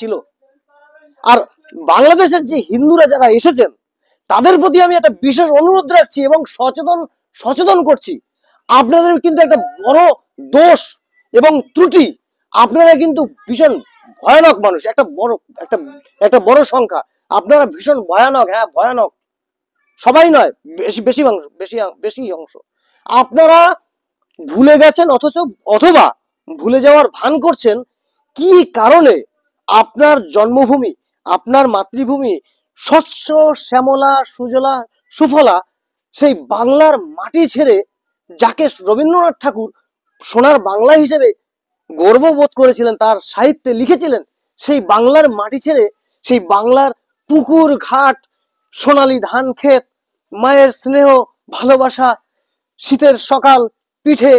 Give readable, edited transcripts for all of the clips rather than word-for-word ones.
ছিল। আর বাংলাদেশের যে হিন্দুরা যারা এসেছেন তাদের প্রতি আমি একটা বিশেষ অনুরোধ রাখছি এবং সচেতন করছি, আপনাদের কিন্তু একটা বড় দোষ এবং ত্রুটি, আপনারা কিন্তু ভীষণ ভয়ানক মানুষ, একটা বড় সংখ্যা, আপনারা ভীষণ ভয়ানক, হ্যাঁ ভয়ানক, সবাই নয়, বেশি অংশ আপনারা ভুলে গেছেন, অথবা ভুলে যাওয়ার ভান করছেন কি কারণে আপনার জন্মভূমি, আপনার মাতৃভূমি স্বচ্ছ শ্যামলা সুজলা সুফলা সেই বাংলার মাটি ছেড়ে, যাকে রবীন্দ্রনাথ ঠাকুর সোনার বাংলা হিসেবে গর্ববোধ করেছিলেন, তার সাহিত্যে লিখেছিলেন, সেই বাংলার মাটি ছেড়ে, সেই বাংলার পুকুর ঘাট, সোনালী ধান ক্ষেত, মায়ের স্নেহ ভালোবাসা, শীতের সকাল, পিঠে,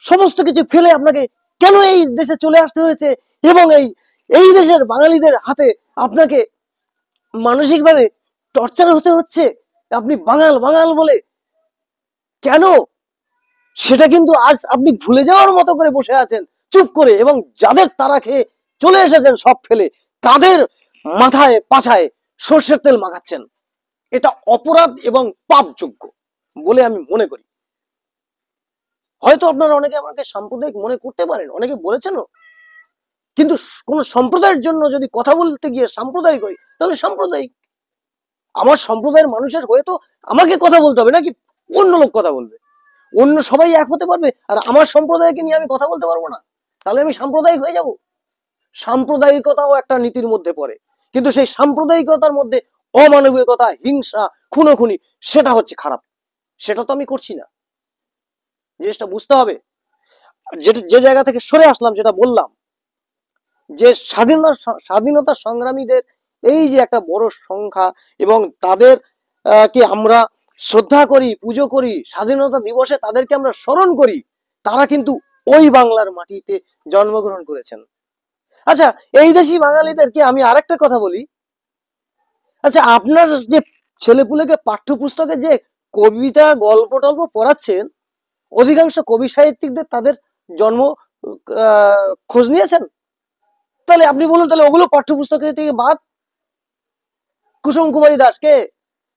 সমস্ত কিছু ফেলে আপনাকে কেন এই দেশে চলে আসতে হয়েছে, এবং এই দেশের বাঙালিদের হাতে আপনাকে মানসিকভাবে টর্চার হতে হচ্ছে আপনি বাঙাল বাঙাল বলে? কেন? সেটা কিন্তু আজ আপনি ভুলে যাওয়ার মতো করে বসে আছেন চুপ করে, এবং যাদের তারা খেয়ে চলে এসেছেন সব ফেলে, তাদের মাথায় পাছায় সর্ষের তেল মাখাচ্ছেন। এটা অপরাধ এবং পাপযোগ্য বলে আমি মনে করি। হয়তো আপনারা অনেকে আমাকে সাম্প্রদায়িক মনে করতে পারেন, অনেকে বলেছেনও, কিন্তু কোন সম্প্রদায়ের জন্য যদি কথা বলতে গিয়ে সাম্প্রদায়িক হই, তাহলে সাম্প্রদায়িক। আমার সম্প্রদায়ের মানুষের হয়ে তো আমাকে কথা বলতে হবে, নাকি অন্য লোক কথা বলবে? অন্য সবাই এক হতে পারবে, আর আমার সম্প্রদায়কে নিয়ে আমি কথা বলতে পারবো না? তাহলে আমি সাম্প্রদায়িক হয়ে যাব। সাম্প্রদায়িকতাও একটা নীতির মধ্যে পড়ে, কিন্তু সেই সাম্প্রদায়িকতার মধ্যে অমানবিকতা, হিংসা, খুনোখুনি, সেটা হচ্ছে খারাপ। সেটা তো আমি করছি না। জিনিসটা বুঝতে হবে। যে জায়গা থেকে সরে আসলাম, যেটা বললাম, যে স্বাধীনতা সংগ্রামীদের এই যে একটা বড় সংখ্যা, এবং তাদের কে আমরা শ্রদ্ধা করি, পুজো করি, স্বাধীনতা দিবসে তাদেরকে আমরা স্মরণ করি, তারা কিন্তু ওই বাংলার মাটিতে জন্মগ্রহণ করেছেন। আচ্ছা, এই দেশি বাঙালিদেরকে আমি আরেকটা কথা বলি। আচ্ছা, আপনার যে ছেলেপুলেকে পাঠ্যপুস্তকে যে কবিতা গল্প টল্প পড়াচ্ছেন, অধিকাংশ কবি সাহিত্যিকদের তাদের জন্ম খোঁজ নিয়েছেন? তাহলে আপনি বলুন, তাহলে ওগুলো পাঠ্যপুস্তক থেকে বাদ। কুসুম কুমারী দাসকে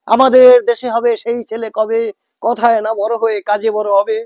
আমাদের দেশে হবে সেই ছেলে কবে, কথায় না বড় হয়ে কাজে বড় হবে,